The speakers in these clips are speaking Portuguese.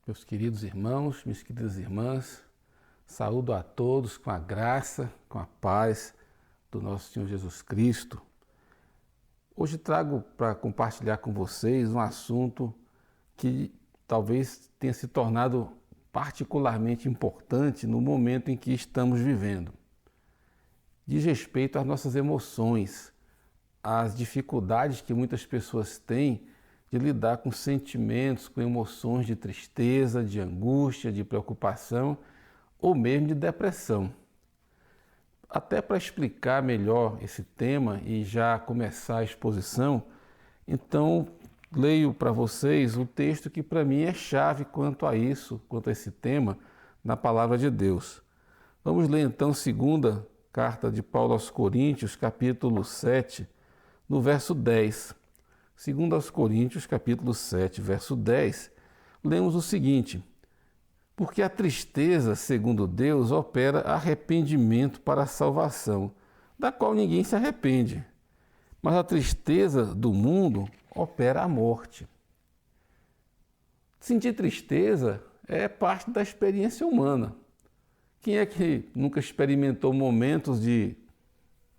Meus queridos irmãos, minhas queridas irmãs, saúdo a todos com a graça, com a paz do nosso Senhor Jesus Cristo. Hoje trago para compartilhar com vocês um assunto que talvez tenha se tornado particularmente importante no momento em que estamos vivendo. Diz respeito às nossas emoções, às dificuldades que muitas pessoas têm de lidar com sentimentos, com emoções de tristeza, de angústia, de preocupação ou mesmo de depressão. Até para explicar melhor esse tema e já começar a exposição, então leio para vocês o texto que para mim é chave quanto a isso, quanto a esse tema, na Palavra de Deus. Vamos ler então a segunda carta de Paulo aos Coríntios, capítulo 7, no verso 10. Segundo aos Coríntios, capítulo 7, verso 10, lemos o seguinte: porque a tristeza, segundo Deus, opera arrependimento para a salvação, da qual ninguém se arrepende. Mas a tristeza do mundo opera a morte. Sentir tristeza é parte da experiência humana. Quem é que nunca experimentou momentos de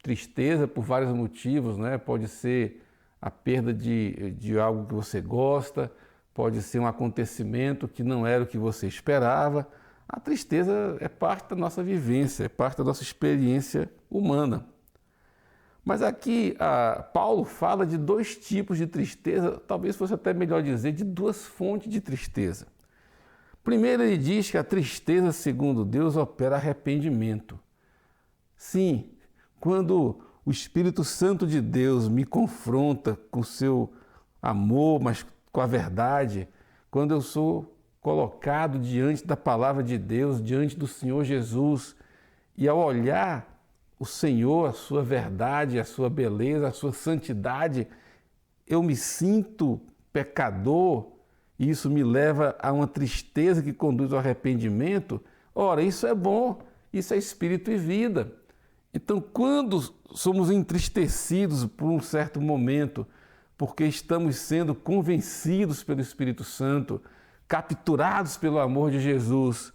tristeza por vários motivos, né? Pode ser a perda de algo que você gosta, pode ser um acontecimento que não era o que você esperava. A tristeza é parte da nossa vivência, é parte da nossa experiência humana. Mas aqui Paulo fala de dois tipos de tristeza, talvez fosse até melhor dizer, de duas fontes de tristeza. Primeiro, ele diz que a tristeza, segundo Deus, opera arrependimento. Sim, quando o Espírito Santo de Deus me confronta com o seu amor, mas com a verdade, quando eu sou colocado diante da palavra de Deus, diante do Senhor Jesus, e ao olhar o Senhor, a sua verdade, a sua beleza, a sua santidade, eu me sinto pecador, e isso me leva a uma tristeza que conduz ao arrependimento. Ora, isso é bom, isso é espírito e vida. Então, quando somos entristecidos por um certo momento, porque estamos sendo convencidos pelo Espírito Santo, capturados pelo amor de Jesus,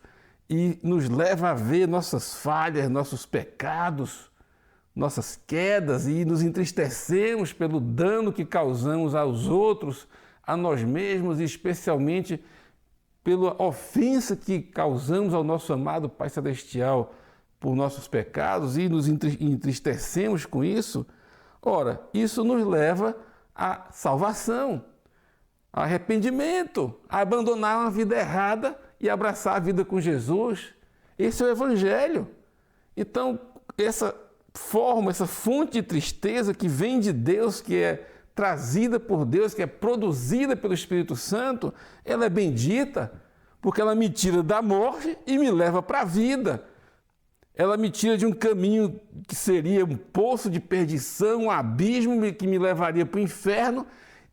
e nos leva a ver nossas falhas, nossos pecados, nossas quedas, e nos entristecemos pelo dano que causamos aos outros, a nós mesmos e especialmente pela ofensa que causamos ao nosso amado Pai Celestial por nossos pecados e nos entristecemos com isso. Ora, isso nos leva à salvação, ao arrependimento, a abandonar uma vida errada e abraçar a vida com Jesus. Esse é o Evangelho. Então, essa forma, essa fonte de tristeza que vem de Deus, que é trazida por Deus, que é produzida pelo Espírito Santo, ela é bendita, porque ela me tira da morte e me leva para a vida. Ela me tira de um caminho que seria um poço de perdição, um abismo que me levaria para o inferno,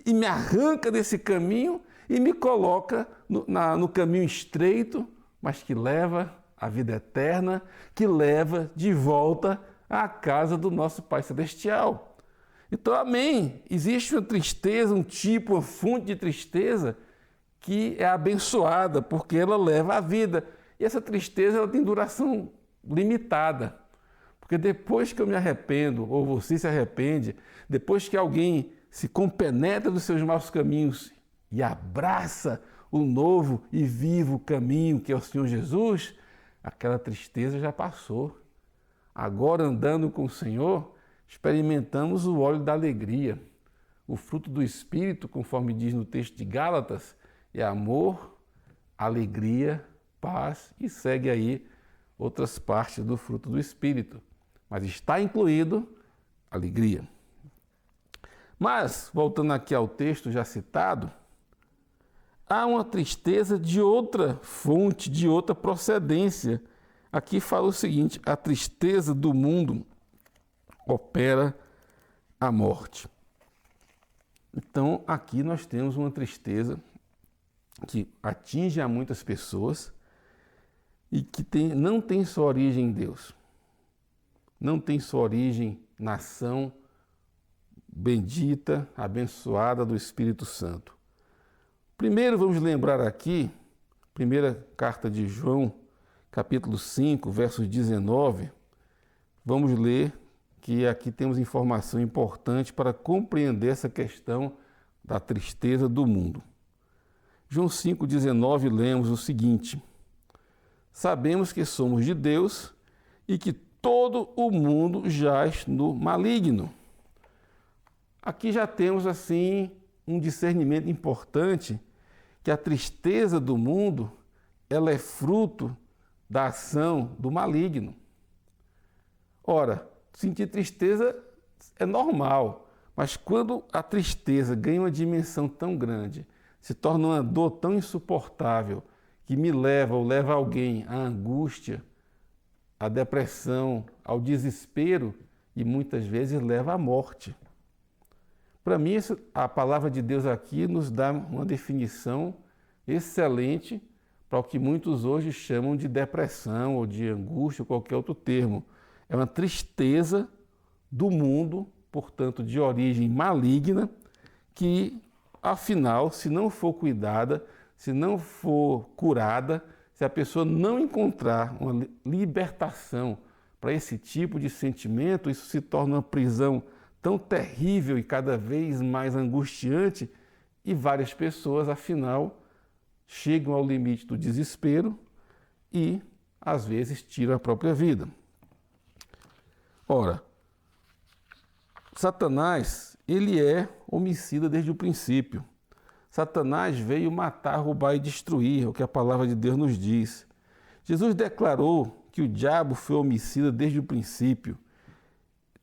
e me arranca desse caminho e me coloca no caminho estreito, mas que leva à vida eterna, que leva de volta à casa do nosso Pai Celestial. Então, amém, existe uma tristeza, um tipo, uma fonte de tristeza que é abençoada, porque ela leva à vida. E essa tristeza ela tem duração limitada, porque depois que eu me arrependo, ou você se arrepende, depois que alguém se compenetra dos seus maus caminhos e abraça o novo e vivo caminho que é o Senhor Jesus, aquela tristeza já passou. Agora, andando com o Senhor, experimentamos o óleo da alegria. O fruto do Espírito, conforme diz no texto de Gálatas, é amor, alegria, paz, e segue aí outras partes do fruto do Espírito, mas está incluído alegria. Mas, voltando aqui ao texto já citado, há uma tristeza de outra fonte, de outra procedência. Aqui fala o seguinte: a tristeza do mundo opera a morte. Então, aqui nós temos uma tristeza que atinge a muitas pessoas, e que não tem sua origem em Deus, não tem sua origem na ação bendita, abençoada do Espírito Santo. Primeiro vamos lembrar aqui primeira carta de João, capítulo 5, versos 19, vamos ler que aqui temos informação importante para compreender essa questão da tristeza do mundo. João 5,19 lemos o seguinte: sabemos que somos de Deus e que todo o mundo jaz no maligno. Aqui já temos assim um discernimento importante, que a tristeza do mundo ela é fruto da ação do maligno. Ora, sentir tristeza é normal, mas quando a tristeza ganha uma dimensão tão grande, se torna uma dor tão insuportável, que me leva ou leva alguém à angústia, à depressão, ao desespero e muitas vezes leva à morte. Para mim, a palavra de Deus aqui nos dá uma definição excelente para o que muitos hoje chamam de depressão ou de angústia ou qualquer outro termo. É uma tristeza do mundo, portanto, de origem maligna, que, afinal, se não for cuidada, se não for curada, se a pessoa não encontrar uma libertação para esse tipo de sentimento, isso se torna uma prisão tão terrível e cada vez mais angustiante, e várias pessoas, afinal, chegam ao limite do desespero e, às vezes, tiram a própria vida. Ora, Satanás, ele é homicida desde o princípio. Satanás veio matar, roubar e destruir, é o que a palavra de Deus nos diz. Jesus declarou que o diabo foi homicida desde o princípio.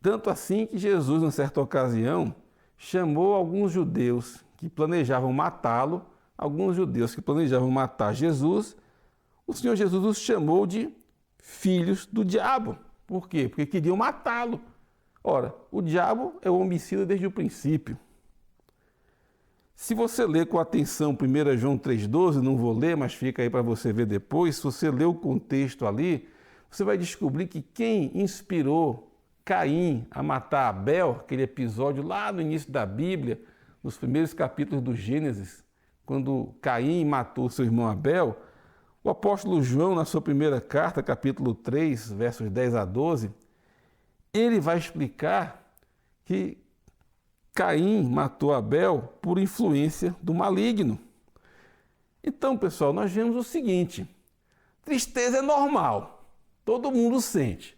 Tanto assim que Jesus, em certa ocasião, chamou alguns judeus que planejavam matá-lo, alguns judeus que planejavam matar Jesus. O Senhor Jesus os chamou de filhos do diabo. Por quê? Porque queriam matá-lo. Ora, o diabo é o homicida desde o princípio. Se você ler com atenção 1 João 3,12, não vou ler, mas fica aí para você ver depois, se você ler o contexto ali, você vai descobrir que quem inspirou Caim a matar Abel, aquele episódio lá no início da Bíblia, nos primeiros capítulos do Gênesis, quando Caim matou seu irmão Abel, o apóstolo João, na sua primeira carta, capítulo 3, versos 10 a 12, ele vai explicar que Caim matou Abel por influência do maligno. Então, pessoal, nós vemos o seguinte: tristeza é normal, todo mundo sente.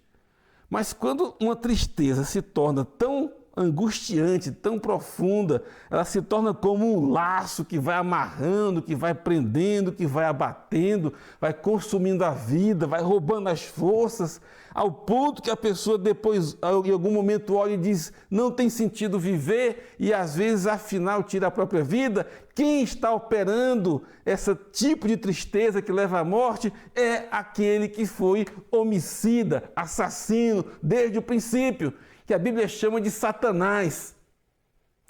Mas quando uma tristeza se torna tão angustiante, tão profunda, ela se torna como um laço que vai amarrando, que vai prendendo, que vai abatendo, vai consumindo a vida, vai roubando as forças, ao ponto que a pessoa depois, em algum momento, olha e diz, não tem sentido viver, e às vezes, afinal, tira a própria vida. Quem está operando esse tipo de tristeza que leva à morte é aquele que foi homicida, assassino, desde o princípio, que a Bíblia chama de Satanás,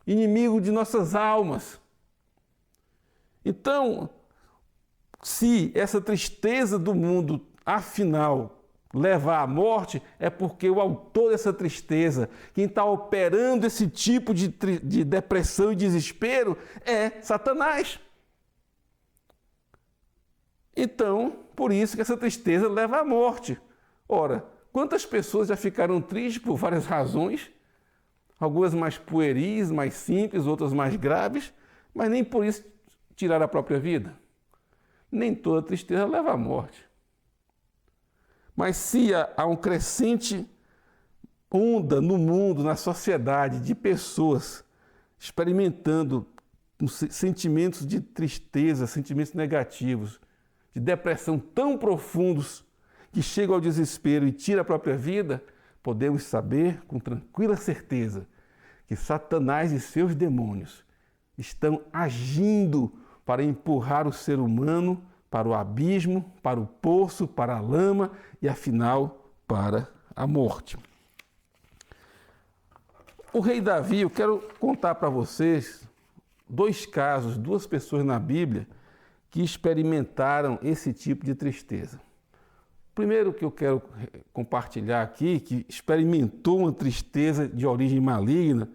inimigo de nossas almas. Então, se essa tristeza do mundo, afinal, leva à morte, é porque o autor dessa tristeza, quem está operando esse tipo de depressão e desespero, é Satanás. Então, por isso que essa tristeza leva à morte. Ora, quantas pessoas já ficaram tristes por várias razões, algumas mais pueris, mais simples, outras mais graves, mas nem por isso tiraram a própria vida? Nem toda tristeza leva à morte. Mas se há um crescente onda no mundo, na sociedade, de pessoas experimentando sentimentos de tristeza, sentimentos negativos, de depressão tão profundos, que chega ao desespero e tira a própria vida, podemos saber com tranquila certeza que Satanás e seus demônios estão agindo para empurrar o ser humano para o abismo, para o poço, para a lama e, afinal, para a morte. O rei Davi, eu quero contar para vocês dois casos, duas pessoas na Bíblia que experimentaram esse tipo de tristeza. O primeiro que eu quero compartilhar aqui, que experimentou uma tristeza de origem maligna,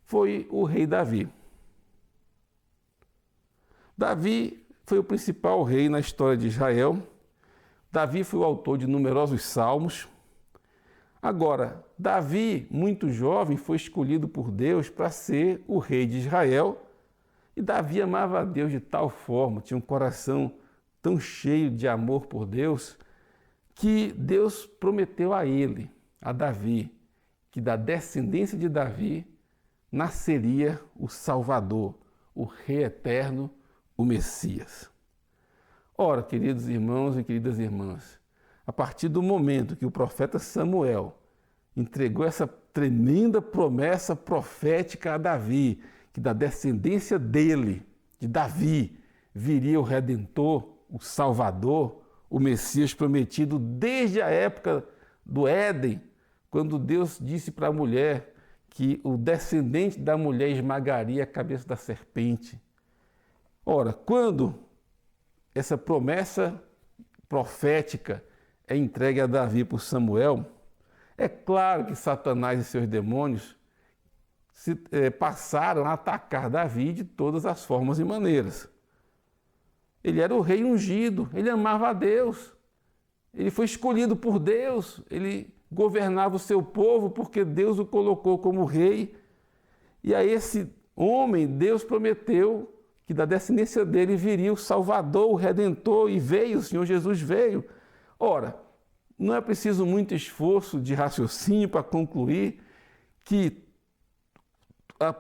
foi o rei Davi. Davi foi o principal rei na história de Israel. Davi foi o autor de numerosos salmos. Agora, Davi, muito jovem, foi escolhido por Deus para ser o rei de Israel. E Davi amava a Deus de tal forma, tinha um coração tão cheio de amor por Deus, que Deus prometeu a ele, a Davi, que da descendência de Davi nasceria o Salvador, o Rei eterno, o Messias. Ora, queridos irmãos e queridas irmãs, a partir do momento que o profeta Samuel entregou essa tremenda promessa profética a Davi, que da descendência dele, de Davi, viria o Redentor, o Salvador, o Messias prometido desde a época do Éden, quando Deus disse para a mulher que o descendente da mulher esmagaria a cabeça da serpente. Ora, quando essa promessa profética é entregue a Davi por Samuel, é claro que Satanás e seus demônios passaram a atacar Davi de todas as formas e maneiras. Ele era o rei ungido, ele amava a Deus, ele foi escolhido por Deus, ele governava o seu povo porque Deus o colocou como rei. E a esse homem Deus prometeu que da descendência dele viria o Salvador, o Redentor, e veio, o Senhor Jesus veio. Ora, não é preciso muito esforço de raciocínio para concluir que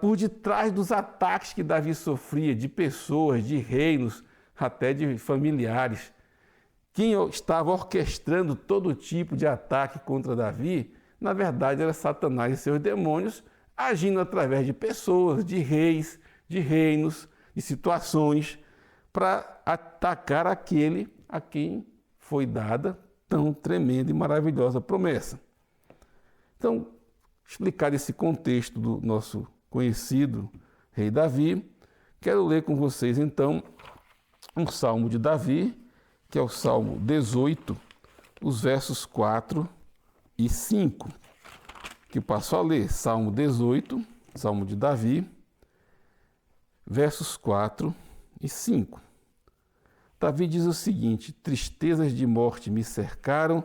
por detrás dos ataques que Davi sofria de pessoas, de reinos, até de familiares, quem estava orquestrando todo tipo de ataque contra Davi, na verdade era Satanás e seus demônios, agindo através de pessoas, de reis, de reinos, de situações, para atacar aquele a quem foi dada tão tremenda e maravilhosa promessa. Então, explicado esse contexto do nosso conhecido rei Davi, quero ler com vocês então um salmo de Davi, que é o Salmo 18, os versos 4 e 5, que passo a ler. Salmo 18, Salmo de Davi, versos 4 e 5. Davi diz o seguinte: tristezas de morte me cercaram,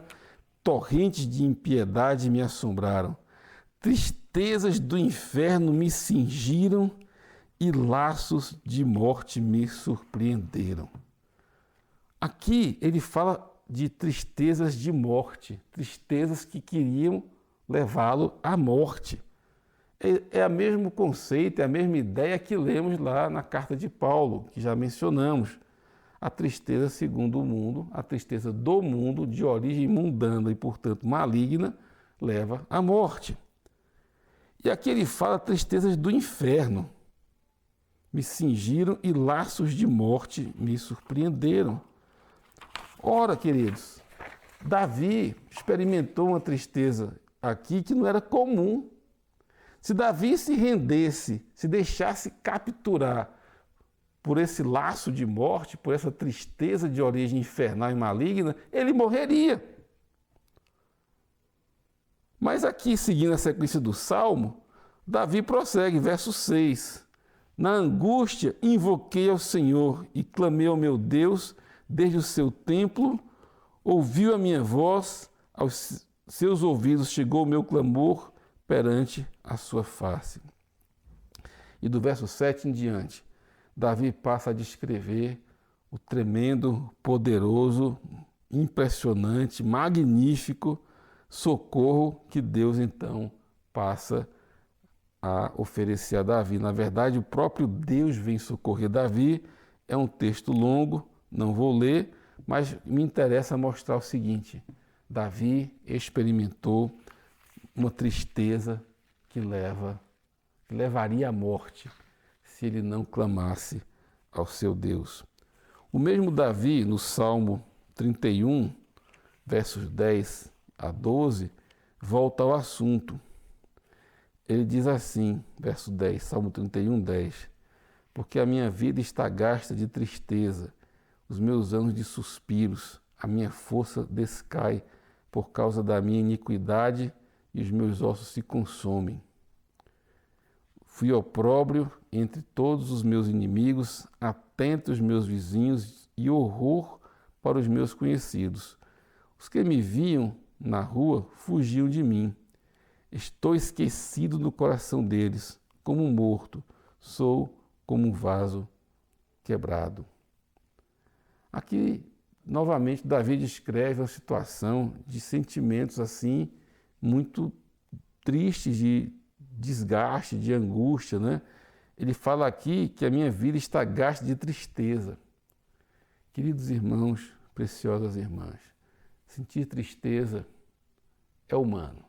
torrentes de impiedade me assombraram, tristezas do inferno me cingiram e laços de morte me surpreenderam. Aqui ele fala de tristezas de morte, tristezas que queriam levá-lo à morte. É o mesmo conceito, é a mesma ideia que lemos lá na carta de Paulo, que já mencionamos. A tristeza segundo o mundo, a tristeza do mundo, de origem mundana e, portanto, maligna, leva à morte. E aqui ele fala tristezas do inferno. Me cingiram e laços de morte me surpreenderam. Ora, queridos, Davi experimentou uma tristeza aqui que não era comum. Se Davi se rendesse, se deixasse capturar por esse laço de morte, por essa tristeza de origem infernal e maligna, ele morreria. Mas aqui, seguindo a sequência do Salmo, Davi prossegue, verso 6. Na angústia invoquei ao Senhor e clamei ao meu Deus desde o seu templo, ouviu a minha voz, aos seus ouvidos chegou o meu clamor perante a sua face. E do verso 7 em diante, Davi passa a descrever o tremendo, poderoso, impressionante, magnífico socorro que Deus então passa a oferecer a Davi. Na verdade, o próprio Deus vem socorrer Davi. É um texto longo, não vou ler, mas me interessa mostrar o seguinte: Davi experimentou uma tristeza que levaria à morte se ele não clamasse ao seu Deus. O mesmo Davi, no Salmo 31, versos 10 a 12, volta ao assunto. Ele diz assim, verso 10, Salmo 31, 10: porque a minha vida está gasta de tristeza, os meus anos de suspiros, a minha força descai por causa da minha iniquidade e os meus ossos se consomem. Fui opróbrio entre todos os meus inimigos, atento aos meus vizinhos e horror para os meus conhecidos. Os que me viam na rua fugiam de mim. Estou esquecido no coração deles, como um morto, sou como um vaso quebrado. Aqui, novamente, Davi descreve uma situação de sentimentos assim, muito tristes, de desgaste, de angústia, né? Ele fala aqui que a minha vida está gasta de tristeza. Queridos irmãos, preciosas irmãs, sentir tristeza é humano.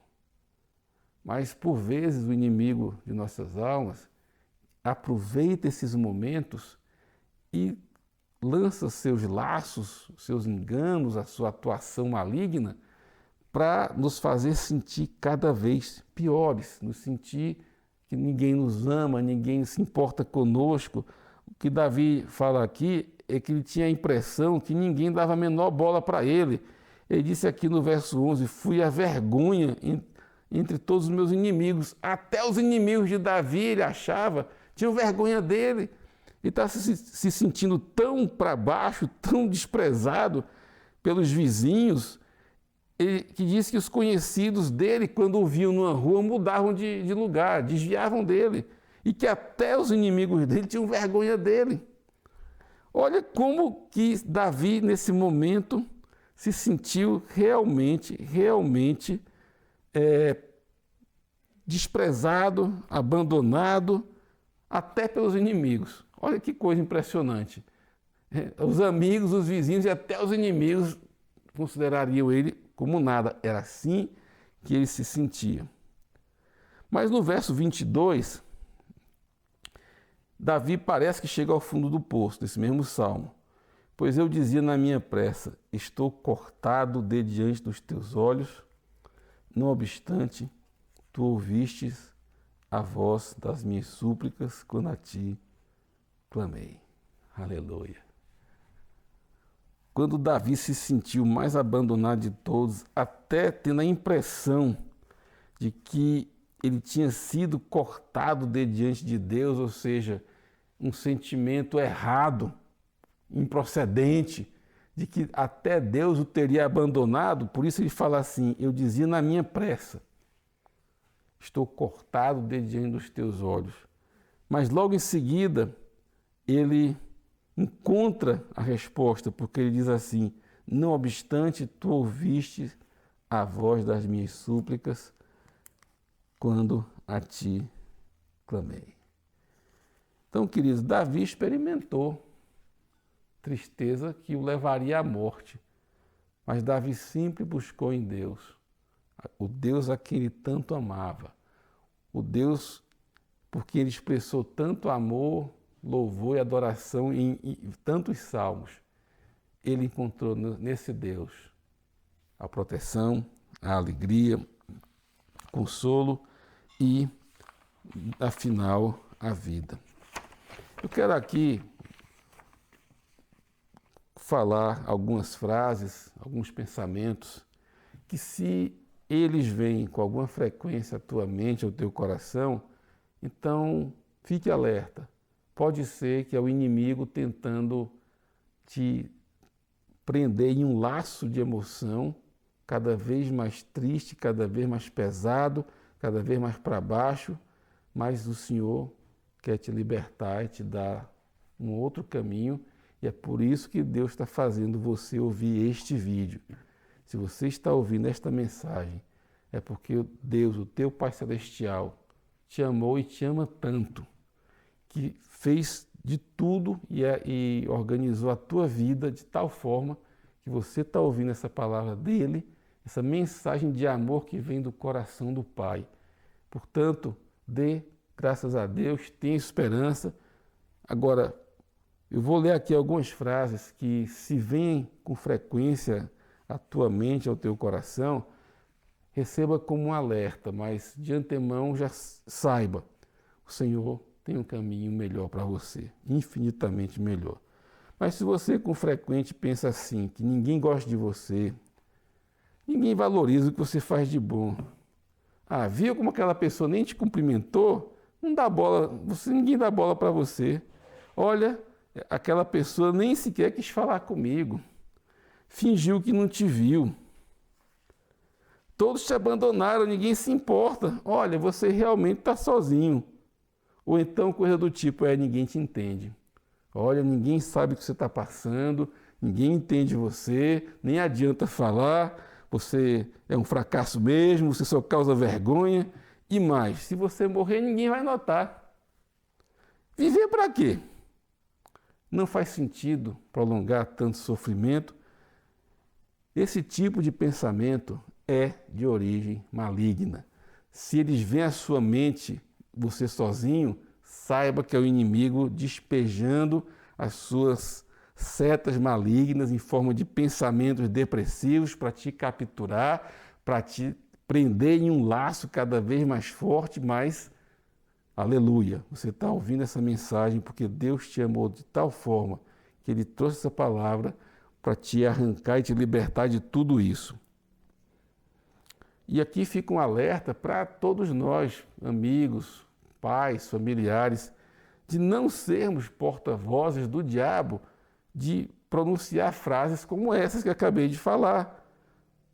Mas, por vezes, o inimigo de nossas almas aproveita esses momentos e lança seus laços, seus enganos, a sua atuação maligna para nos fazer sentir cada vez piores, nos sentir que ninguém nos ama, ninguém se importa conosco. O que Davi fala aqui é que ele tinha a impressão que ninguém dava a menor bola para ele. Ele disse aqui no verso 11, fui a vergonha entre todos os meus inimigos. Até os inimigos de Davi, ele achava, tinham vergonha dele. Ele está se sentindo tão para baixo, tão desprezado pelos vizinhos, que diz que os conhecidos dele, quando o viam numa rua, mudavam de lugar, desviavam dele. E que até os inimigos dele tinham vergonha dele. Olha como que Davi, nesse momento, se sentiu realmente desprezado, abandonado, até pelos inimigos. Olha que coisa impressionante. Os amigos, os vizinhos e até os inimigos considerariam ele como nada. Era assim que ele se sentia. Mas no verso 22, Davi parece que chega ao fundo do poço, desse mesmo salmo. Pois eu dizia na minha pressa, estou cortado de diante dos teus olhos, não obstante, tu ouvistes a voz das minhas súplicas quando a ti clamei. Aleluia. Quando Davi se sentiu mais abandonado de todos, até tendo a impressão de que ele tinha sido cortado de diante de Deus, ou seja, um sentimento errado, improcedente, de que até Deus o teria abandonado, por isso ele fala assim, eu dizia na minha pressa, estou cortado de diante dos teus olhos. Mas logo em seguida, ele encontra a resposta, porque ele diz assim, não obstante, tu ouviste a voz das minhas súplicas quando a ti clamei. Então, queridos, Davi experimentou tristeza que o levaria à morte, mas Davi sempre buscou em Deus, o Deus a quem ele tanto amava, o Deus por quem ele expressou tanto amor, louvor e adoração em tantos salmos. Ele encontrou nesse Deus a proteção, a alegria, o consolo e, afinal, a vida. Eu quero aqui falar algumas frases, alguns pensamentos, que se eles vêm com alguma frequência à tua mente, ao teu coração, então fique alerta. Pode ser que é o inimigo tentando te prender em um laço de emoção, cada vez mais triste, cada vez mais pesado, cada vez mais para baixo, mas o Senhor quer te libertar e te dar um outro caminho, e é por isso que Deus está fazendo você ouvir este vídeo. Se você está ouvindo esta mensagem, é porque Deus, o teu Pai Celestial, te amou e te ama tanto, que fez de tudo e organizou a tua vida de tal forma que você está ouvindo essa palavra dele, essa mensagem de amor que vem do coração do Pai. Portanto, dê graças a Deus, tenha esperança. Agora, eu vou ler aqui algumas frases que, se vêm com frequência à tua mente, ao teu coração, receba como um alerta, mas de antemão já saiba, o Senhor tem um caminho melhor para você, infinitamente melhor. Mas se você com frequente pensa assim, que ninguém gosta de você, ninguém valoriza o que você faz de bom. Ah, viu como aquela pessoa nem te cumprimentou? Não dá bola, ninguém dá bola para você. Olha, aquela pessoa nem sequer quis falar comigo. Fingiu que não te viu. Todos te abandonaram, ninguém se importa. Olha, você realmente está sozinho. Ou então coisa do tipo, ninguém te entende. Olha, ninguém sabe o que você está passando, ninguém entende você, nem adianta falar, você é um fracasso mesmo, você só causa vergonha. E mais, se você morrer, ninguém vai notar. Viver para quê? Não faz sentido prolongar tanto sofrimento. Esse tipo de pensamento é de origem maligna. Se eles vêm à sua mente, você sozinho, saiba que é o inimigo despejando as suas setas malignas em forma de pensamentos depressivos para te capturar, para te prender em um laço cada vez mais forte, mas, aleluia, você está ouvindo essa mensagem porque Deus te amou de tal forma que Ele trouxe essa palavra para te arrancar e te libertar de tudo isso. E aqui fica um alerta para todos nós, amigos, pais, familiares, de não sermos porta-vozes do diabo, de pronunciar frases como essas que acabei de falar.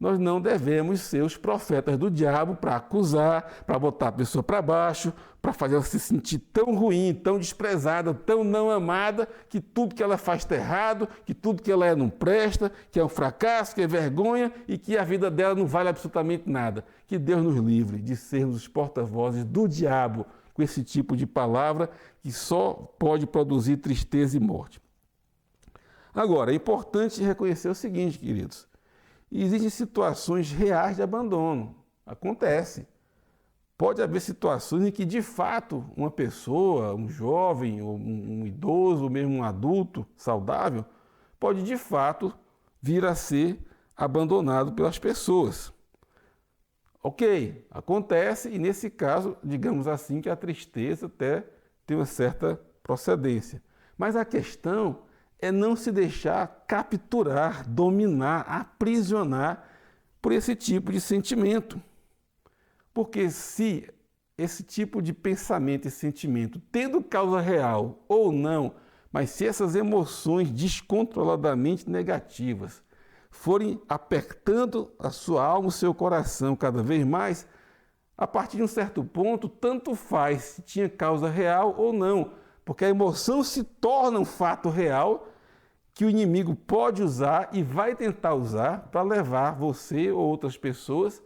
Nós não devemos ser os profetas do diabo para acusar, para botar a pessoa para baixo, para fazer ela se sentir tão ruim, tão desprezada, tão não amada, que tudo que ela faz está errado, que tudo que ela não presta, que é um fracasso, que é vergonha e que a vida dela não vale absolutamente nada. Que Deus nos livre de sermos os porta-vozes do diabo com esse tipo de palavra que só pode produzir tristeza e morte. Agora, é importante reconhecer o seguinte, queridos. Existem situações reais de abandono. Acontece. Pode haver situações em que, de fato, uma pessoa, um jovem, ou um idoso, ou mesmo um adulto saudável, pode, de fato, vir a ser abandonado pelas pessoas. Ok, acontece, e nesse caso, digamos assim, que a tristeza até tem uma certa procedência. Mas a questão é não se deixar capturar, dominar, aprisionar por esse tipo de sentimento. Porque se esse tipo de pensamento e sentimento, tendo causa real ou não, mas se essas emoções descontroladamente negativas forem apertando a sua alma, o seu coração cada vez mais, a partir de um certo ponto, tanto faz se tinha causa real ou não, porque a emoção se torna um fato real que o inimigo pode usar e vai tentar usar para levar você ou outras pessoas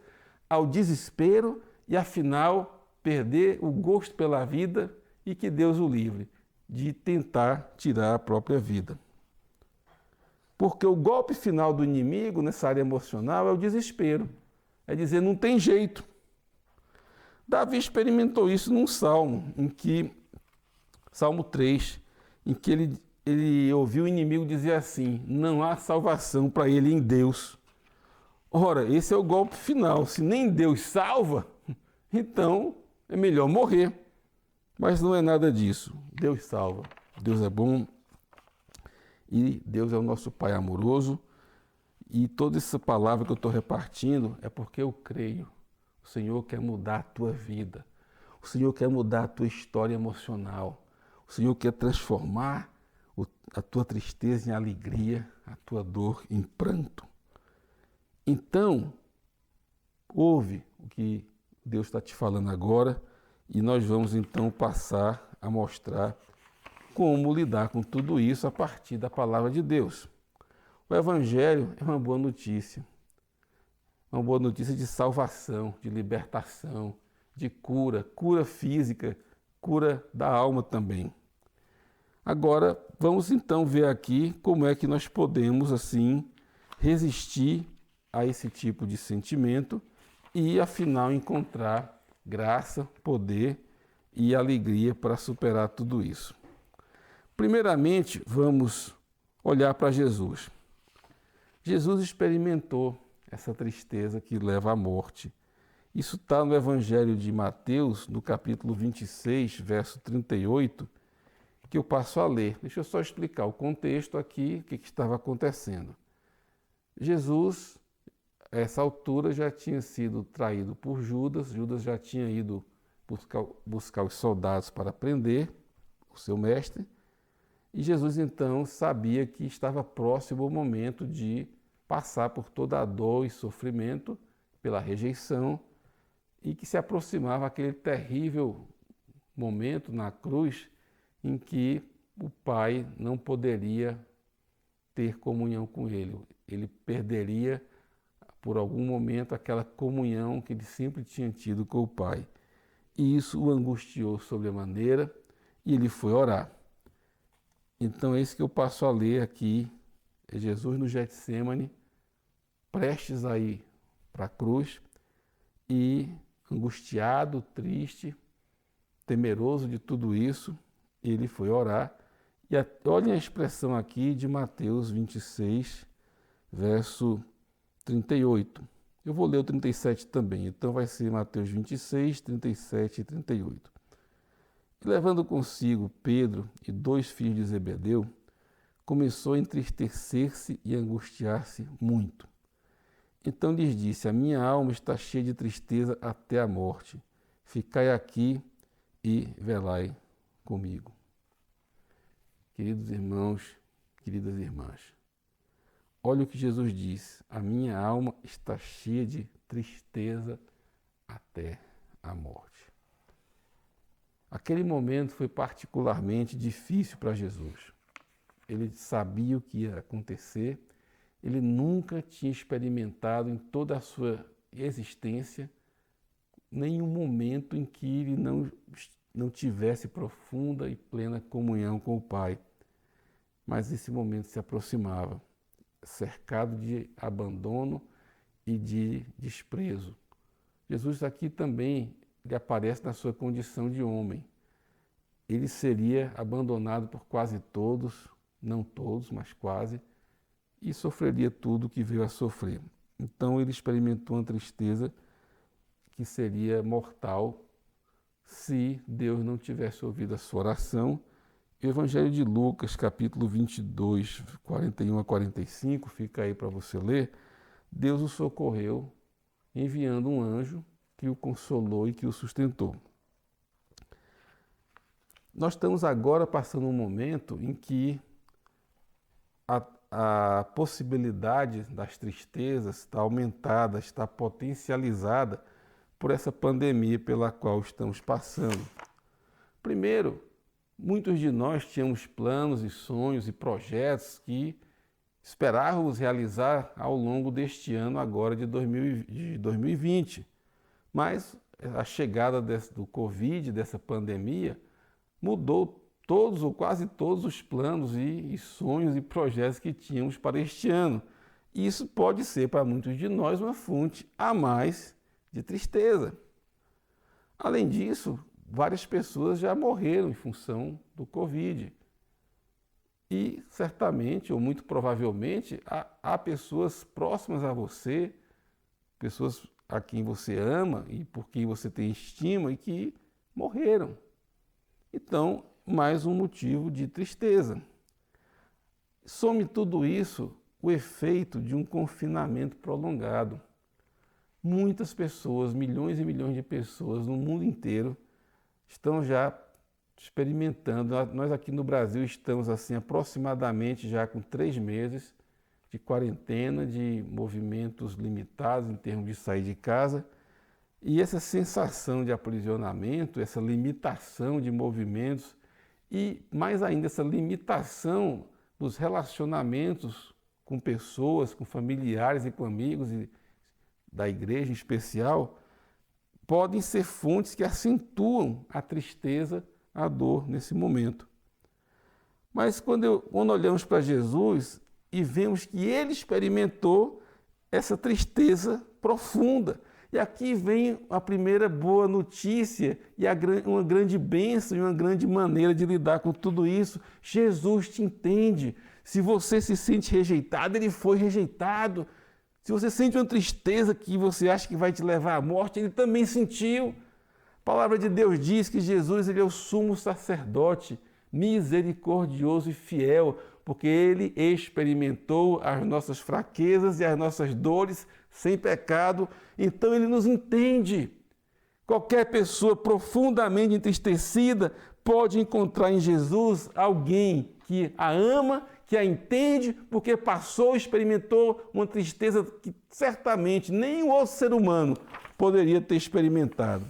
ao desespero e, afinal, perder o gosto pela vida e que Deus o livre de tentar tirar a própria vida. Porque o golpe final do inimigo nessa área emocional é o desespero. É dizer, não tem jeito. Davi experimentou isso num salmo, Salmo 3, em que ele ouviu o inimigo dizer assim, não há salvação para ele em Deus. Ora, esse é o golpe final. Se nem Deus salva, então é melhor morrer. Mas não é nada disso. Deus salva. Deus é bom e Deus é o nosso Pai amoroso. E toda essa palavra que eu estou repartindo é porque eu creio. O Senhor quer mudar a tua vida. O Senhor quer mudar a tua história emocional. O Senhor quer transformar a tua tristeza em alegria, a tua dor em pranto. Então, ouve o que Deus está te falando agora e nós vamos então passar a mostrar como lidar com tudo isso a partir da palavra de Deus. O Evangelho é uma boa notícia de salvação, de libertação, de cura física, cura da alma também. Agora, vamos então ver aqui como é que nós podemos, assim, resistir a esse tipo de sentimento e, afinal, encontrar graça, poder e alegria para superar tudo isso. Primeiramente, vamos olhar para Jesus. Jesus experimentou essa tristeza que leva à morte. Isso está no Evangelho de Mateus, no capítulo 26, verso 38, que eu passo a ler. Deixa eu só explicar o contexto aqui, o que estava acontecendo. Jesus, a essa altura, já tinha sido traído por Judas, Judas já tinha ido buscar os soldados para prender o seu mestre. E Jesus então sabia que estava próximo o momento de passar por toda a dor e sofrimento pela rejeição e que se aproximava aquele terrível momento na cruz em que o Pai não poderia ter comunhão com ele. Ele perderia por algum momento aquela comunhão que ele sempre tinha tido com o Pai. E isso o angustiou sobremaneira e ele foi orar. Então é isso que eu passo a ler aqui. É Jesus no Getsêmani, prestes a ir para a cruz e angustiado, triste, temeroso de tudo isso, ele foi orar. E olhem a expressão aqui de Mateus 26, verso 38. Eu vou ler o 37 também, então vai ser Mateus 26, 37 e 38. E levando consigo Pedro e 2 filhos de Zebedeu, começou a entristecer-se e angustiar-se muito. Então lhes disse: a minha alma está cheia de tristeza até a morte. Ficai aqui e velai comigo. Queridos irmãos, queridas irmãs, olha o que Jesus disse: a minha alma está cheia de tristeza até a morte. Aquele momento foi particularmente difícil para Jesus. Ele sabia o que ia acontecer, ele nunca tinha experimentado em toda a sua existência nenhum momento em que ele não tivesse profunda e plena comunhão com o Pai. Mas esse momento se aproximava, cercado de abandono e de desprezo. Jesus aqui também ele aparece na sua condição de homem. Ele seria abandonado por quase todos, não todos, mas quase, e sofreria tudo o que veio a sofrer. Então ele experimentou uma tristeza que seria mortal se Deus não tivesse ouvido a sua oração. O Evangelho de Lucas, capítulo 22, 41 a 45, fica aí para você ler. Deus o socorreu enviando um anjo que o consolou e que o sustentou. Nós estamos agora passando um momento em que a possibilidade das tristezas está aumentada, está potencializada por essa pandemia pela qual estamos passando. Primeiro, muitos de nós tínhamos planos e sonhos e projetos que esperávamos realizar ao longo deste ano agora de 2020. Mas a chegada do Covid, dessa pandemia, mudou todos ou quase todos os planos e sonhos e projetos que tínhamos para este ano. E isso pode ser para muitos de nós uma fonte a mais de tristeza. Além disso, várias pessoas já morreram em função do Covid. E certamente, ou muito provavelmente, há pessoas próximas a você, pessoas a quem você ama e por quem você tem estima e que morreram. Então, mais um motivo de tristeza. Some tudo isso o efeito de um confinamento prolongado. Muitas pessoas, milhões e milhões de pessoas no mundo inteiro estão já experimentando. Nós aqui no Brasil estamos assim aproximadamente já com 3 meses de quarentena, de movimentos limitados em termos de sair de casa. E essa sensação de aprisionamento, essa limitação de movimentos e, mais ainda, essa limitação dos relacionamentos com pessoas, com familiares e com amigos e da igreja em especial, podem ser fontes que acentuam a tristeza, a dor nesse momento. Mas quando olhamos para Jesus e vemos que ele experimentou essa tristeza profunda, e aqui vem a primeira boa notícia e uma grande bênção e uma grande maneira de lidar com tudo isso. Jesus te entende. Se você se sente rejeitado, ele foi rejeitado. Se você sente uma tristeza que você acha que vai te levar à morte, ele também sentiu. A palavra de Deus diz que Jesus ele é o sumo sacerdote, misericordioso e fiel, porque ele experimentou as nossas fraquezas e as nossas dores sem pecado, então ele nos entende. Qualquer pessoa profundamente entristecida pode encontrar em Jesus alguém que a ama, que a entende, porque passou, experimentou uma tristeza que certamente nenhum outro ser humano poderia ter experimentado.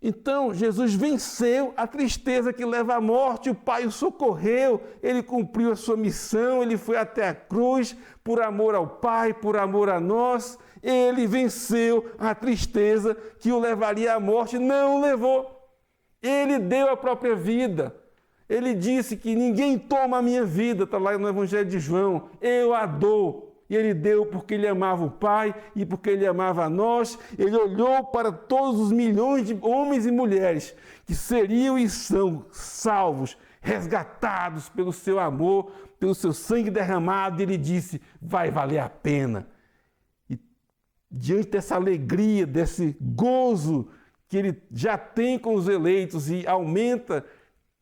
Então, Jesus venceu a tristeza que leva à morte, o Pai o socorreu, ele cumpriu a sua missão, ele foi até a cruz por amor ao Pai, por amor a nós, ele venceu a tristeza que o levaria à morte, não o levou. Ele deu a própria vida. Ele disse que ninguém toma a minha vida, está lá no Evangelho de João, eu a dou. E ele deu porque ele amava o Pai e porque ele amava a nós. Ele olhou para todos os milhões de homens e mulheres que seriam e são salvos, resgatados pelo seu amor, pelo seu sangue derramado. E ele disse, vai valer a pena. E diante dessa alegria, desse gozo que ele já tem com os eleitos e aumenta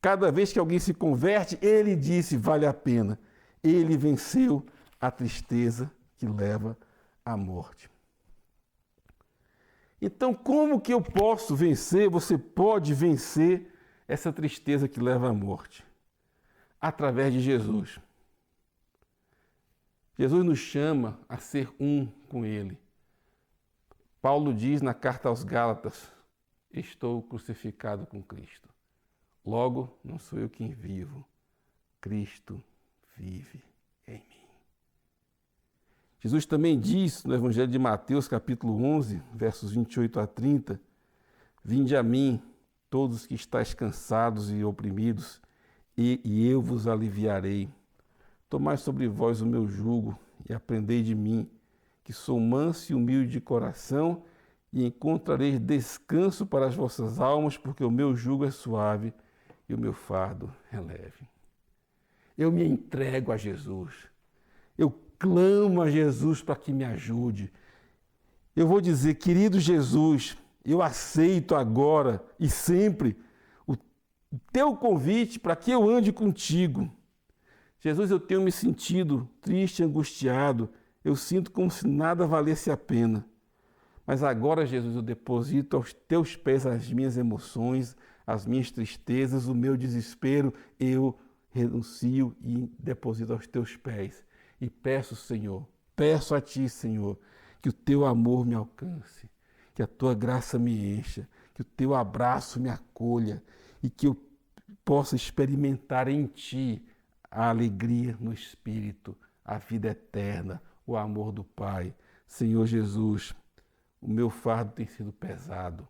cada vez que alguém se converte, ele disse, vale a pena. Ele venceu a tristeza que leva à morte. Então, como que eu posso vencer, você pode vencer essa tristeza que leva à morte? Através de Jesus. Jesus nos chama a ser um com Ele. Paulo diz na carta aos Gálatas, estou crucificado com Cristo. Logo, não sou eu quem vivo, Cristo vive em mim. Jesus também diz no Evangelho de Mateus, capítulo 11, versos 28 a 30, vinde a mim, todos que estáis cansados e oprimidos, e eu vos aliviarei. Tomai sobre vós o meu jugo e aprendei de mim, que sou manso e humilde de coração, e encontrareis descanso para as vossas almas, porque o meu jugo é suave e o meu fardo é leve. Eu me entrego a Jesus. Eu clamo a Jesus para que me ajude. Eu vou dizer, querido Jesus, eu aceito agora e sempre o teu convite para que eu ande contigo. Jesus, eu tenho me sentido triste, angustiado. Eu sinto como se nada valesse a pena. Mas agora, Jesus, eu deposito aos teus pés as minhas emoções, as minhas tristezas, o meu desespero. Eu renuncio e deposito aos teus pés. E peço, Senhor, peço a Ti, Senhor, que o Teu amor me alcance, que a Tua graça me encha, que o Teu abraço me acolha e que eu possa experimentar em Ti a alegria no Espírito, a vida eterna, o amor do Pai. Senhor Jesus, o meu fardo tem sido pesado,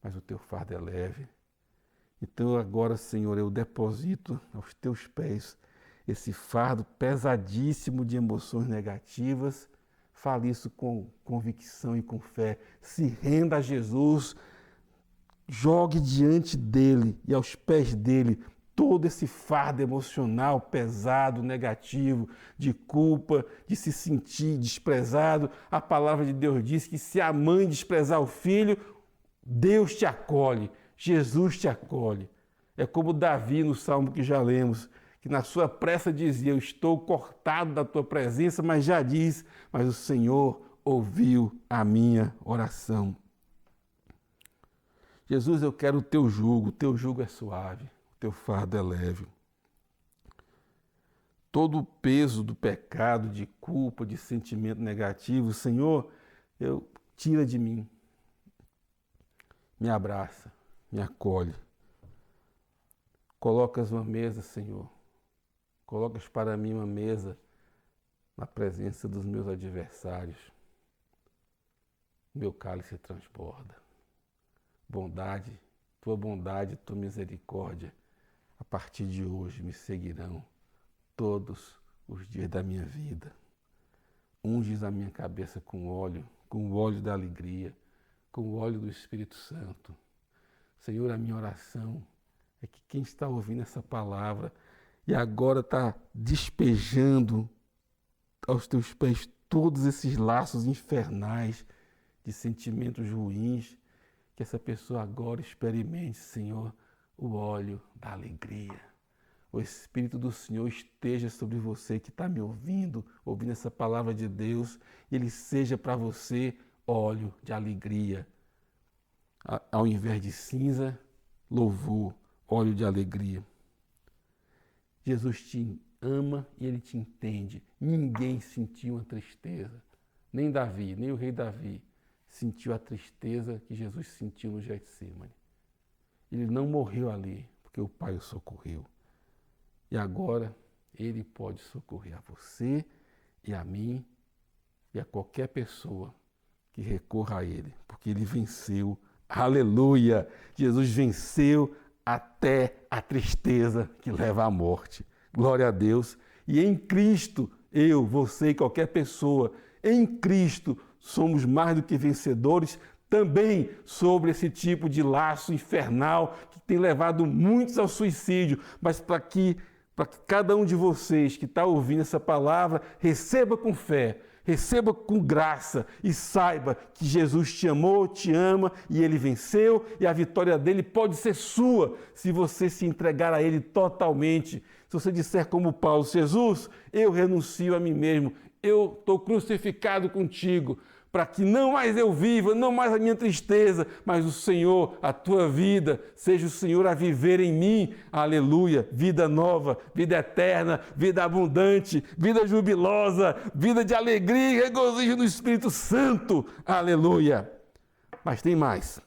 mas o Teu fardo é leve. Então agora, Senhor, eu deposito aos Teus pés esse fardo pesadíssimo de emoções negativas. Fale isso com convicção e com fé. Se renda a Jesus, jogue diante dele e aos pés dele todo esse fardo emocional pesado, negativo, de culpa, de se sentir desprezado. A palavra de Deus diz que se a mãe desprezar o filho, Deus te acolhe, Jesus te acolhe. É como Davi no salmo que já lemos, que na sua pressa dizia, eu estou cortado da tua presença, mas já diz, mas o Senhor ouviu a minha oração. Jesus, eu quero o teu jugo é suave, o teu fardo é leve. Todo o peso do pecado, de culpa, de sentimento negativo, Senhor, tira de mim. Me abraça, me acolhe. Colocas uma mesa, Senhor. Colocas para mim uma mesa na presença dos meus adversários. Meu cálice transborda. Bondade, tua misericórdia, a partir de hoje me seguirão todos os dias da minha vida. Unges a minha cabeça com o óleo da alegria, com o óleo do Espírito Santo. Senhor, a minha oração é que quem está ouvindo essa palavra e agora está despejando aos teus pés todos esses laços infernais de sentimentos ruins, que essa pessoa agora experimente, Senhor, o óleo da alegria. O Espírito do Senhor esteja sobre você que está me ouvindo essa palavra de Deus, ele seja para você óleo de alegria. Ao invés de cinza, louvor, óleo de alegria. Jesus te ama e Ele te entende. Ninguém sentiu uma tristeza. Nem Davi, nem o rei Davi sentiu a tristeza que Jesus sentiu no Getsemane. Ele não morreu ali, porque o Pai o socorreu. E agora Ele pode socorrer a você e a mim e a qualquer pessoa que recorra a Ele, porque Ele venceu. Aleluia! Jesus venceu até a tristeza que leva à morte. Glória a Deus. E em Cristo, eu, você e qualquer pessoa, em Cristo somos mais do que vencedores também sobre esse tipo de laço infernal que tem levado muitos ao suicídio, mas para que cada um de vocês que está ouvindo essa palavra receba com fé, receba com graça e saiba que Jesus te amou, te ama e Ele venceu e a vitória dele pode ser sua se você se entregar a Ele totalmente. Se você disser como Paulo, Jesus, eu renuncio a mim mesmo, eu estou crucificado contigo, para que não mais eu viva, não mais a minha tristeza, mas o Senhor, a tua vida, seja o Senhor a viver em mim. Aleluia! Vida nova, vida eterna, vida abundante, vida jubilosa, vida de alegria e regozijo no Espírito Santo. Aleluia! Mas tem mais.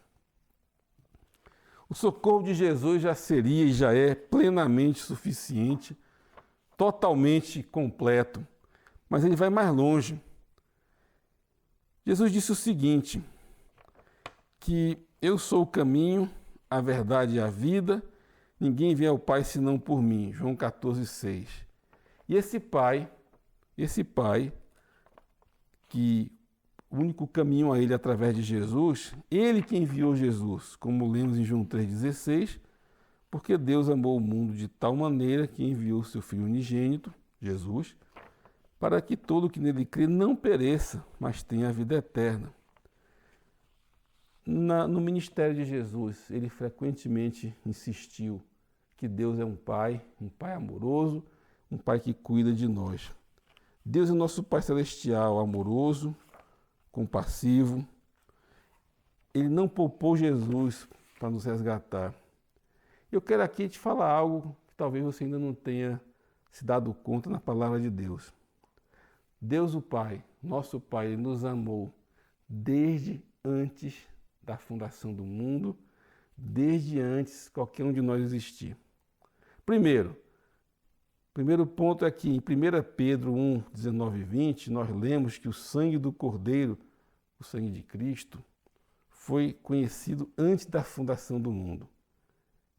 O socorro de Jesus já seria e já é plenamente suficiente, totalmente completo, mas ele vai mais longe. Jesus disse o seguinte, que eu sou o caminho, a verdade e a vida, ninguém vem ao Pai senão por mim, João 14,6. E esse Pai, que o único caminho a Ele é através de Jesus, Ele que enviou Jesus, como lemos em João 3,16, porque Deus amou o mundo de tal maneira que enviou o seu Filho unigênito, Jesus, para que todo que nele crê não pereça, mas tenha a vida eterna. No ministério de Jesus, ele frequentemente insistiu que Deus é um Pai amoroso, um Pai que cuida de nós. Deus é nosso Pai celestial, amoroso, compassivo. Ele não poupou Jesus para nos resgatar. Eu quero aqui te falar algo que talvez você ainda não tenha se dado conta na palavra de Deus. Deus o Pai, nosso Pai, Ele nos amou desde antes da fundação do mundo, desde antes qualquer um de nós existir. Primeiro ponto é que em 1 Pedro 1, 19 e 20, nós lemos que o sangue do Cordeiro, o sangue de Cristo, foi conhecido antes da fundação do mundo.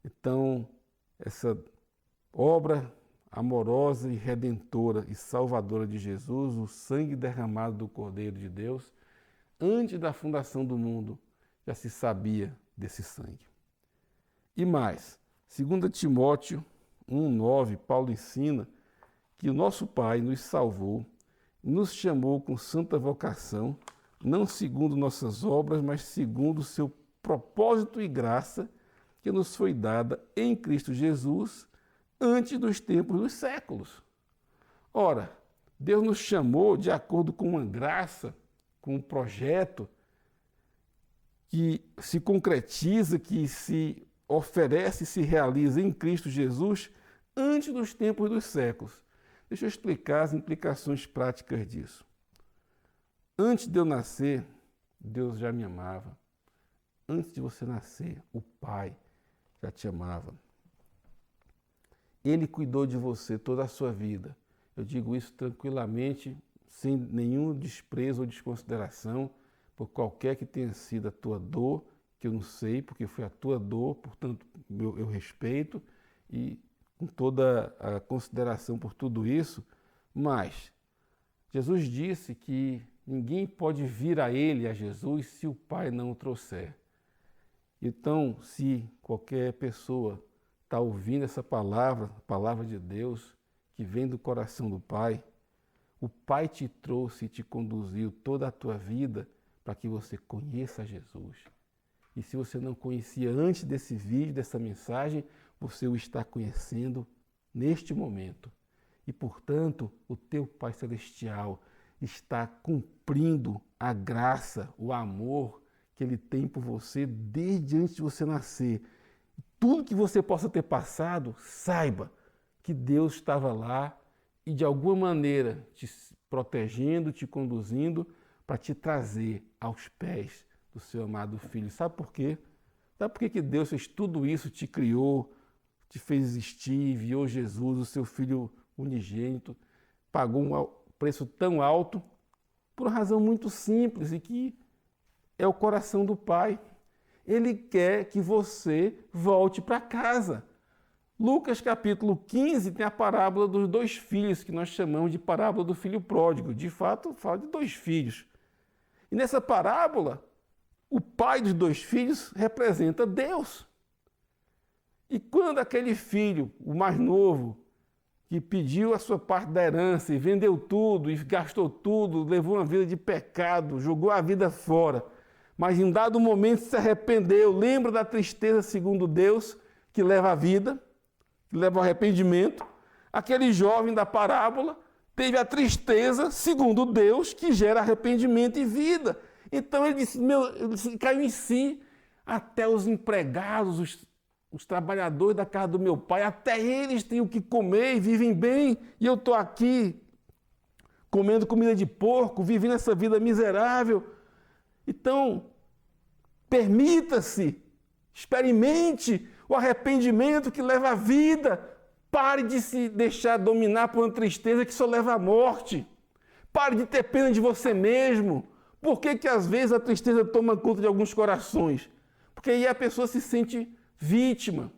Então, essa obra amorosa e redentora e salvadora de Jesus, o sangue derramado do Cordeiro de Deus, antes da fundação do mundo, já se sabia desse sangue. E mais, 2 Timóteo 1,9, Paulo ensina que o nosso Pai nos salvou, nos chamou com santa vocação, não segundo nossas obras, mas segundo o seu propósito e graça que nos foi dada em Cristo Jesus, antes dos tempos dos séculos. Ora, Deus nos chamou de acordo com uma graça, com um projeto que se concretiza, que se oferece e se realiza em Cristo Jesus antes dos tempos dos séculos. Deixa eu explicar as implicações práticas disso. Antes de eu nascer, Deus já me amava. Antes de você nascer, o Pai já te amava. Ele cuidou de você toda a sua vida. Eu digo isso tranquilamente, sem nenhum desprezo ou desconsideração, por qualquer que tenha sido a tua dor, que eu não sei, porque foi a tua dor, portanto eu respeito e com toda a consideração por tudo isso, mas Jesus disse que ninguém pode vir a Ele, a Jesus, se o Pai não o trouxer. Então, se qualquer pessoa está ouvindo essa palavra, a palavra de Deus, que vem do coração do Pai, o Pai te trouxe e te conduziu toda a tua vida para que você conheça Jesus. E se você não conhecia antes desse vídeo, dessa mensagem, você o está conhecendo neste momento. E, portanto, o teu Pai Celestial está cumprindo a graça, o amor que Ele tem por você desde antes de você nascer. Tudo que você possa ter passado, saiba que Deus estava lá e de alguma maneira te protegendo, te conduzindo para te trazer aos pés do seu amado Filho. Sabe por quê? Sabe por que Deus fez tudo isso, te criou, te fez existir, enviou Jesus, o seu Filho unigênito, pagou um preço tão alto por uma razão muito simples e que é o coração do Pai. Ele quer que você volte para casa. Lucas capítulo 15 tem a parábola dos dois filhos, que nós chamamos de parábola do filho pródigo. De fato, fala de dois filhos. E nessa parábola, o pai dos dois filhos representa Deus. E quando aquele filho, o mais novo, que pediu a sua parte da herança e vendeu tudo, e gastou tudo, levou uma vida de pecado, jogou a vida fora, mas em um dado momento se arrependeu, lembra da tristeza segundo Deus, que leva à vida, que leva ao arrependimento, aquele jovem da parábola teve a tristeza segundo Deus, que gera arrependimento e vida. Então ele disse, ele caiu em si, até os empregados, os trabalhadores da casa do meu pai, até eles têm o que comer e vivem bem, e eu estou aqui comendo comida de porco, vivendo essa vida miserável. Então, permita-se, experimente o arrependimento que leva à vida. Pare de se deixar dominar por uma tristeza que só leva à morte. Pare de ter pena de você mesmo. Por que às vezes a tristeza toma conta de alguns corações? Porque aí a pessoa se sente vítima.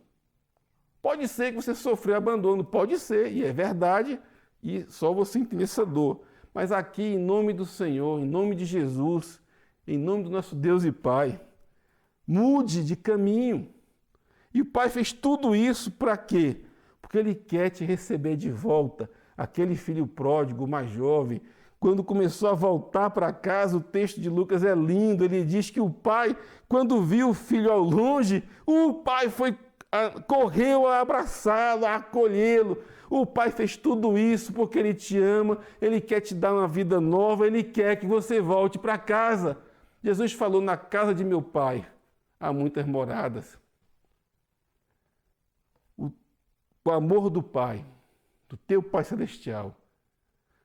Pode ser que você sofreu abandono, pode ser, e é verdade, e só você entende essa dor. Mas aqui, em nome do Senhor, em nome de Jesus, em nome do nosso Deus e Pai, mude de caminho. E o Pai fez tudo isso para quê? Porque Ele quer te receber de volta. Aquele filho pródigo, mais jovem, quando começou a voltar para casa, o texto de Lucas é lindo. Ele diz que o pai, quando viu o filho ao longe, o pai correu a abraçá-lo, a acolhê-lo. O pai fez tudo isso porque Ele te ama, Ele quer te dar uma vida nova, Ele quer que você volte para casa. Jesus falou, na casa de meu pai há muitas moradas. O amor do Pai, do teu Pai Celestial,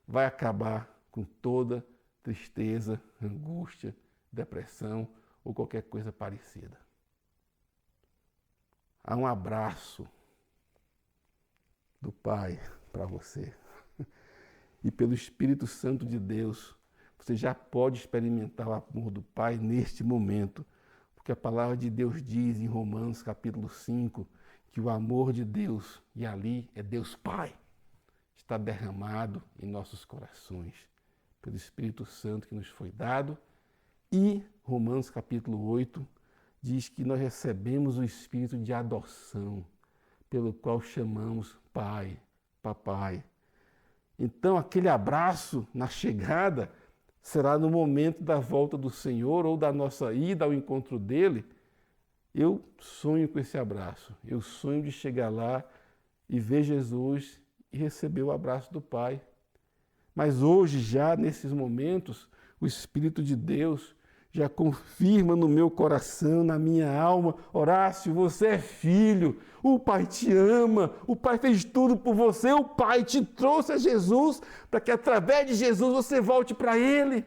vai acabar com toda tristeza, angústia, depressão ou qualquer coisa parecida. Há um abraço do Pai para você. E pelo Espírito Santo de Deus, você já pode experimentar o amor do Pai neste momento, porque a palavra de Deus diz em Romanos capítulo 5, que o amor de Deus, e ali é Deus Pai, está derramado em nossos corações, pelo Espírito Santo que nos foi dado. E Romanos capítulo 8 diz que nós recebemos o Espírito de adoção, pelo qual chamamos Pai, Papai. Então aquele abraço na chegada será no momento da volta do Senhor ou da nossa ida ao encontro dele. Eu sonho com esse abraço, eu sonho de chegar lá e ver Jesus e receber o abraço do Pai. Mas hoje, já nesses momentos, o Espírito de Deus já confirma no meu coração, na minha alma, Horácio, você é filho, o Pai te ama, o Pai fez tudo por você, o Pai te trouxe a Jesus para que através de Jesus você volte para Ele.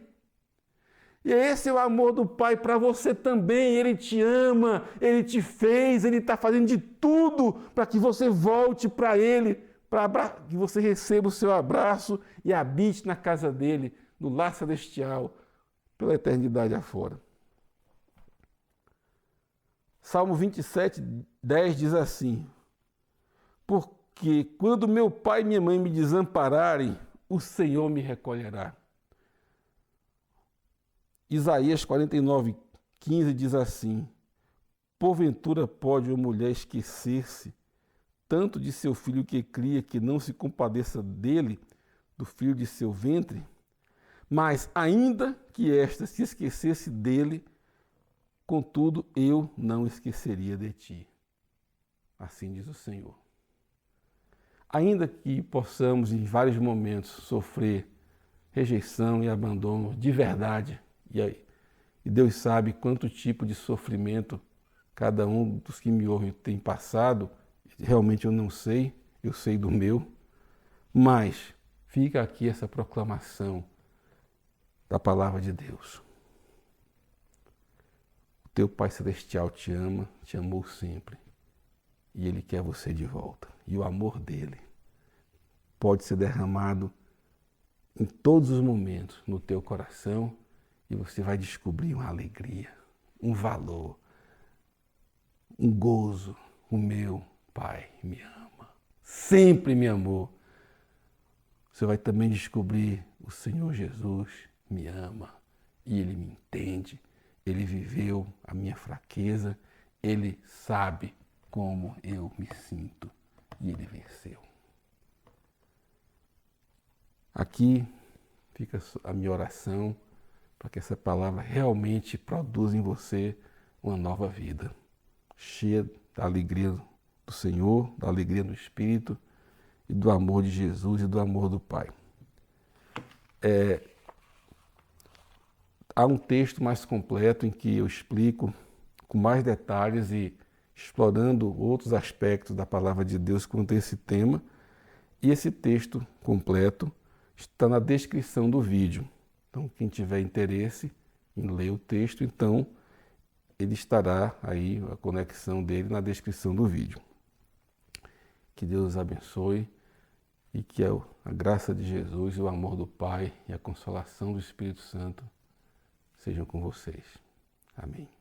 E esse é o amor do Pai para você também. Ele te ama, Ele te fez, Ele está fazendo de tudo para que você volte para Ele, para que você receba o seu abraço e habite na casa dEle, no lar celestial, pela eternidade afora. Salmo 27, 10 diz assim, porque quando meu pai e minha mãe me desampararem, o Senhor me recolherá. Isaías 49, 15 diz assim, porventura pode uma mulher esquecer-se tanto de seu filho que cria, que não se compadeça dele, do filho de seu ventre? Mas ainda que esta se esquecesse dele, contudo eu não esqueceria de ti. Assim diz o Senhor. Ainda que possamos em vários momentos sofrer rejeição e abandono de verdade, E Deus sabe quanto tipo de sofrimento cada um dos que me ouvem tem passado. Realmente eu não sei, eu sei do meu, mas fica aqui essa proclamação da palavra de Deus. O teu Pai Celestial te ama, te amou sempre, e Ele quer você de volta. E o amor dele pode ser derramado em todos os momentos no teu coração, e você vai descobrir uma alegria, um valor, um gozo. O meu Pai me ama, sempre me amou. Você vai também descobrir: o Senhor Jesus me ama e Ele me entende. Ele viveu a minha fraqueza, Ele sabe como eu me sinto e Ele venceu. Aqui fica a minha oração para que essa palavra realmente produza em você uma nova vida, cheia da alegria do Senhor, da alegria do Espírito e do amor de Jesus e do amor do Pai. Há um texto mais completo em que eu explico com mais detalhes e explorando outros aspectos da palavra de Deus quanto a esse tema. E esse texto completo está na descrição do vídeo. Então, quem tiver interesse em ler o texto, então ele estará aí, a conexão dele na descrição do vídeo. Que Deus abençoe e que a graça de Jesus, o amor do Pai e a consolação do Espírito Santo sejam com vocês. Amém.